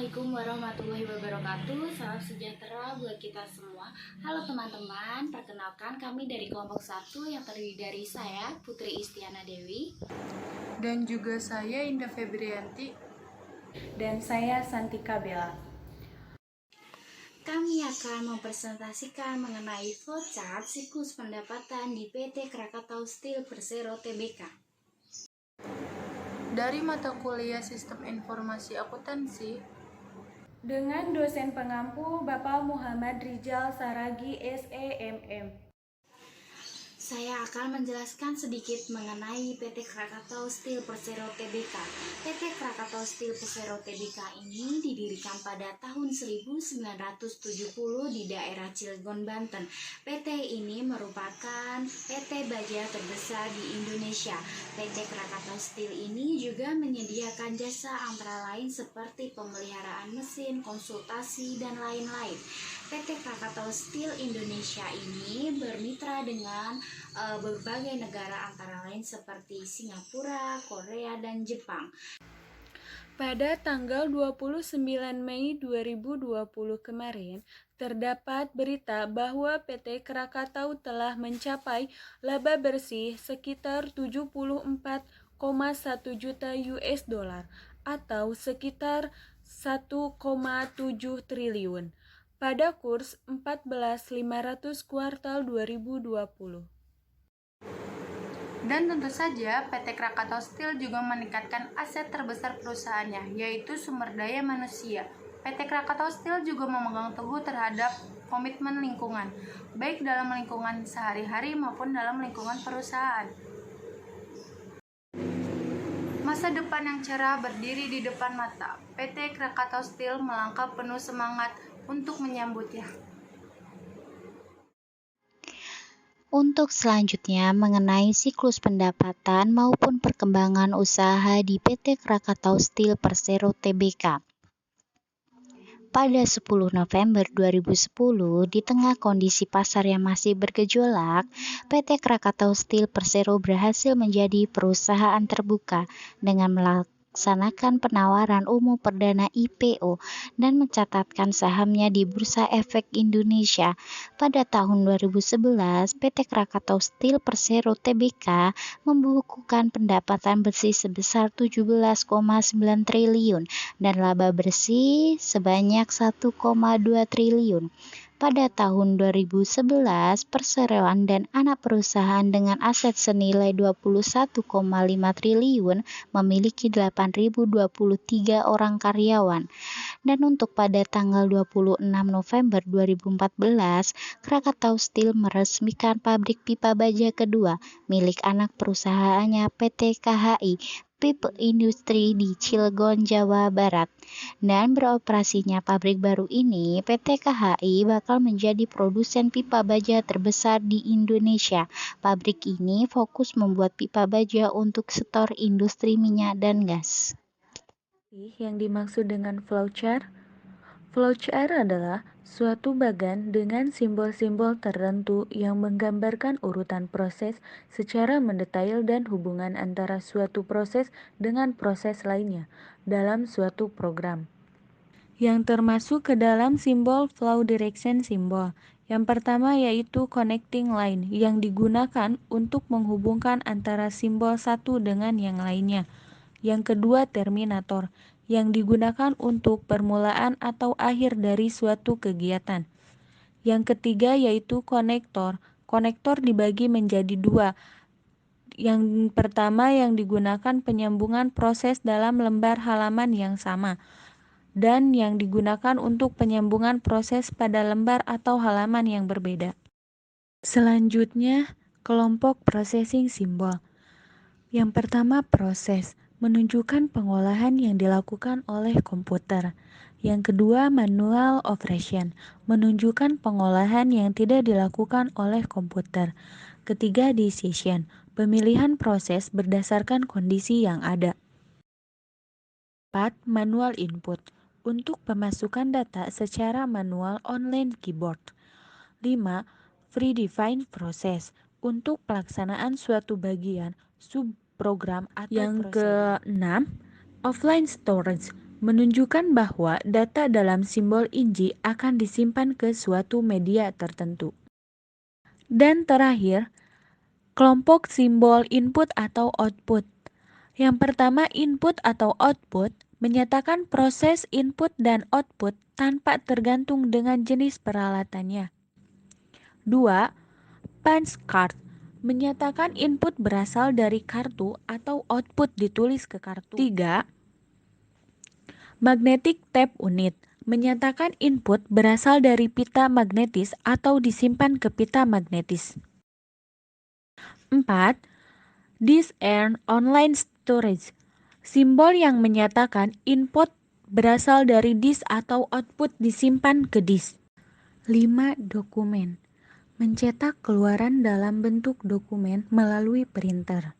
Assalamualaikum warahmatullahi wabarakatuh. Salam sejahtera buat kita semua. Halo teman-teman, perkenalkan kami dari kelompok 1 yang terdiri dari saya, Putri Istiana Dewi. Dan juga saya, Indah Febrianti. Dan saya, Santika Bella. Kami akan mempresentasikan mengenai flowchart siklus pendapatan di PT Krakatau Steel Persero Tbk. Dari mata kuliah Sistem Informasi Akuntansi dengan dosen pengampu Bapak Muhammad Rijal Saragi SEMM. Saya akan menjelaskan sedikit mengenai PT Krakatau Steel Persero Tbk. PT Krakatau Steel Persero Tbk ini didirikan pada tahun 1970 di daerah Cilegon, Banten. PT ini merupakan PT baja terbesar di Indonesia. PT Krakatau Steel ini juga menyediakan jasa antara lain seperti pemeliharaan mesin, konsultasi, dan lain-lain. PT Krakatau Steel Indonesia ini bermitra dengan berbagai negara antara lain seperti Singapura, Korea, dan Jepang. Pada tanggal 29 Mei 2020 kemarin, terdapat berita bahwa PT Krakatau telah mencapai laba bersih sekitar 74,1 juta US dollar atau sekitar 1,7 triliun pada kurs 14.500 kuartal 2020. Dan tentu saja PT Krakatau Steel juga meningkatkan aset terbesar perusahaannya, yaitu sumber daya manusia. PT Krakatau Steel juga memegang teguh terhadap komitmen lingkungan, baik dalam lingkungan sehari-hari maupun dalam lingkungan perusahaan. Masa depan yang cerah berdiri di depan mata. PT Krakatau Steel melangkah penuh semangat untuk menyambutnya. Untuk selanjutnya mengenai siklus pendapatan maupun perkembangan usaha di PT Krakatau Steel Persero Tbk. Pada 10 November 2010, di tengah kondisi pasar yang masih bergejolak, PT Krakatau Steel Persero berhasil menjadi perusahaan terbuka dengan melaksanakan penawaran umum perdana IPO dan mencatatkan sahamnya di Bursa Efek Indonesia. Pada tahun 2011, PT Krakatau Steel Persero Tbk membukukan pendapatan bersih sebesar 17,9 triliun dan laba bersih sebanyak 1,2 triliun. Pada tahun 2011, perseroan dan anak perusahaan dengan aset senilai 21,5 triliun memiliki 8.023 orang karyawan. Dan untuk pada tanggal 26 November 2014, Krakatau Steel meresmikan pabrik pipa baja kedua milik anak perusahaannya PT KHI Pipe Industri di Cilegon, Jawa Barat. Dan beroperasinya pabrik baru ini, PT KHI bakal menjadi produsen pipa baja terbesar di Indonesia. Pabrik ini fokus membuat pipa baja untuk sektor industri minyak dan gas. Yang dimaksud dengan flowchart? Flowchart adalah suatu bagan dengan simbol-simbol tertentu yang menggambarkan urutan proses secara mendetail dan hubungan antara suatu proses dengan proses lainnya dalam suatu program. Yang termasuk ke dalam simbol flow direction symbol. Yang pertama yaitu connecting line yang digunakan untuk menghubungkan antara simbol satu dengan yang lainnya. Yang kedua terminator yang digunakan untuk permulaan atau akhir dari suatu kegiatan. Yang ketiga yaitu konektor. Konektor dibagi menjadi dua. Yang pertama yang digunakan penyambungan proses dalam lembar halaman yang sama, dan yang digunakan untuk penyambungan proses pada lembar atau halaman yang berbeda. Selanjutnya, kelompok processing symbol. Yang pertama proses, menunjukkan pengolahan yang dilakukan oleh komputer. Yang kedua manual operation, menunjukkan pengolahan yang tidak dilakukan oleh komputer. Ketiga decision, pemilihan proses berdasarkan kondisi yang ada. 4. Manual input, untuk pemasukan data secara manual online keyboard. 5. Predefined process, untuk pelaksanaan suatu bagian, subprogram atau yang keenam, offline storage, menunjukkan bahwa data dalam simbol inji akan disimpan ke suatu media tertentu. Dan terakhir, kelompok simbol input atau output. Yang pertama, input atau output menyatakan proses input dan output tanpa tergantung dengan jenis peralatannya. 2. Punch card menyatakan input berasal dari kartu atau output ditulis ke kartu. 3. Magnetic tape unit menyatakan input berasal dari pita magnetis atau disimpan ke pita magnetis. 4. Disk and online storage, simbol yang menyatakan input berasal dari disk atau output disimpan ke disk. 5. Dokumen, mencetak keluaran dalam bentuk dokumen melalui printer.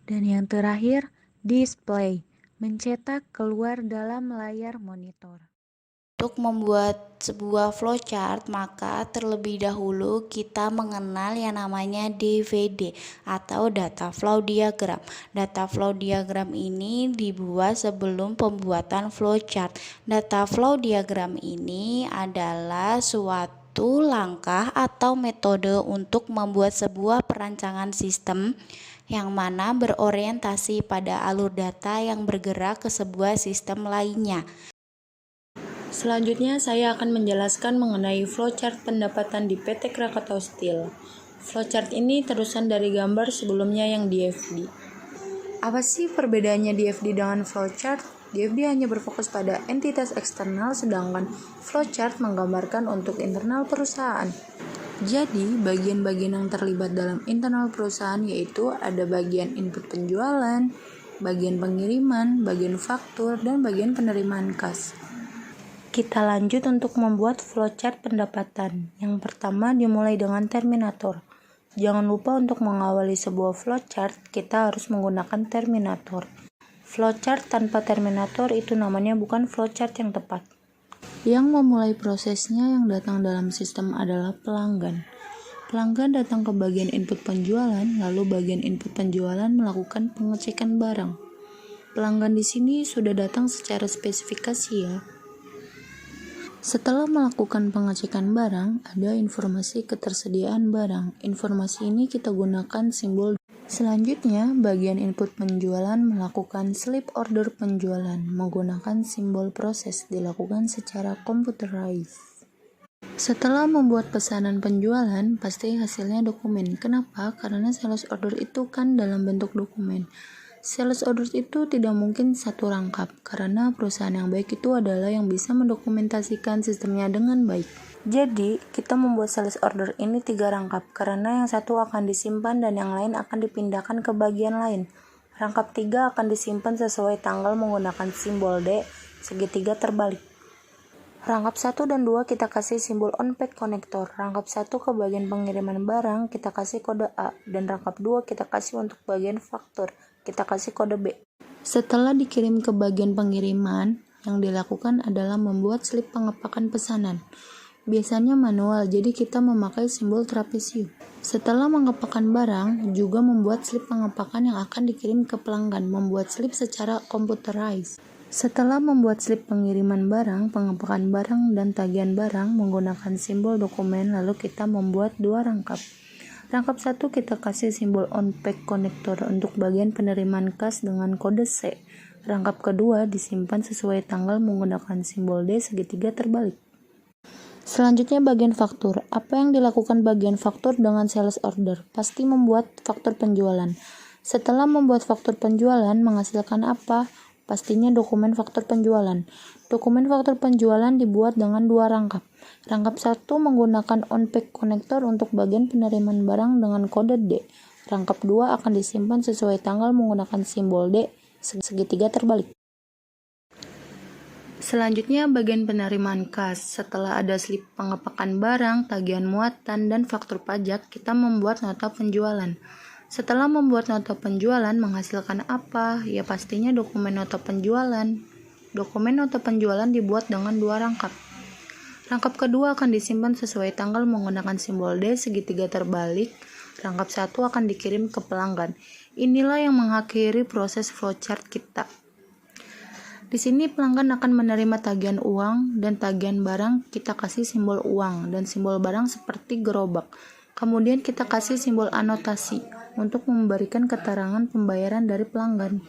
Dan yang terakhir, display, mencetak keluar dalam layar monitor. Untuk membuat sebuah flowchart, maka terlebih dahulu kita mengenal yang namanya DVD atau data flow diagram. Data flow diagram ini dibuat sebelum pembuatan flowchart. Data flow diagram ini adalah suatu langkah atau metode untuk membuat sebuah perancangan sistem yang mana berorientasi pada alur data yang bergerak ke sebuah sistem lainnya. Selanjutnya saya akan menjelaskan mengenai flowchart pendapatan di PT Krakatau Steel. Flowchart ini terusan dari gambar sebelumnya yang DFD. Apa sih perbedaannya DFD dengan flowchart? DFD hanya berfokus pada entitas eksternal, sedangkan flowchart menggambarkan untuk internal perusahaan. Jadi, bagian-bagian yang terlibat dalam internal perusahaan yaitu ada bagian input penjualan, bagian pengiriman, bagian faktur, dan bagian penerimaan kas. Kita lanjut untuk membuat flowchart pendapatan. Yang pertama dimulai dengan terminator. Jangan lupa untuk mengawali sebuah flowchart, kita harus menggunakan terminator. Flowchart tanpa terminator itu namanya bukan flowchart yang tepat. Yang memulai prosesnya yang datang dalam sistem adalah pelanggan. Pelanggan datang ke bagian input penjualan, lalu bagian input penjualan melakukan pengecekan barang. Pelanggan di sini sudah datang secara spesifikasi ya. Setelah melakukan pengecekan barang, ada informasi ketersediaan barang. Informasi ini kita gunakan simbol. Selanjutnya, bagian input penjualan melakukan slip order penjualan menggunakan simbol proses dilakukan secara computerized. Setelah membuat pesanan penjualan, pasti hasilnya dokumen. Kenapa? Karena sales order itu kan dalam bentuk dokumen. Sales order itu tidak mungkin satu rangkap, karena perusahaan yang baik itu adalah yang bisa mendokumentasikan sistemnya dengan baik. Jadi, kita membuat sales order ini 3 rangkap, karena yang satu akan disimpan dan yang lain akan dipindahkan ke bagian lain. Rangkap 3 akan disimpan sesuai tanggal menggunakan simbol D, segitiga terbalik. Rangkap 1 dan 2 kita kasih simbol on-pack konektor. Rangkap 1 ke bagian pengiriman barang kita kasih kode A, dan rangkap 2 kita kasih untuk bagian faktur. Kita kasih kode B. Setelah dikirim ke bagian pengiriman, yang dilakukan adalah membuat slip pengepakan pesanan. Biasanya manual, jadi kita memakai simbol trapesium. Setelah mengepakan barang, juga membuat slip pengepakan yang akan dikirim ke pelanggan, membuat slip secara computerized. Setelah membuat slip pengiriman barang, pengepakan barang, dan tagihan barang menggunakan simbol dokumen, lalu kita membuat 2 rangkap. Rangkap 1 kita kasih simbol on-pack konektor untuk bagian penerimaan kas dengan kode C. Rangkap kedua disimpan sesuai tanggal menggunakan simbol D segitiga terbalik. Selanjutnya bagian faktur. Apa yang dilakukan bagian faktur dengan sales order? Pasti membuat faktur penjualan. Setelah membuat faktur penjualan menghasilkan apa? Pastinya dokumen faktur penjualan. Dokumen faktur penjualan dibuat dengan 2 rangkap. Rangkap 1 menggunakan on-pack konektor untuk bagian penerimaan barang dengan kode D. Rangkap 2 akan disimpan sesuai tanggal menggunakan simbol D segitiga terbalik. Selanjutnya bagian penerimaan kas. Setelah ada slip pengepakan barang, tagihan muatan, dan faktur pajak, kita membuat nota penjualan. Setelah membuat nota penjualan menghasilkan apa? Ya pastinya dokumen nota penjualan. Dokumen nota penjualan dibuat dengan 2 rangkap. Rangkap kedua akan disimpan sesuai tanggal menggunakan simbol D segitiga terbalik. Rangkap 1 akan dikirim ke pelanggan. Inilah yang mengakhiri proses flowchart kita. Di sini pelanggan akan menerima tagihan uang dan tagihan barang kita kasih simbol uang dan simbol barang seperti gerobak. Kemudian kita kasih simbol anotasi untuk memberikan keterangan pembayaran dari pelanggan.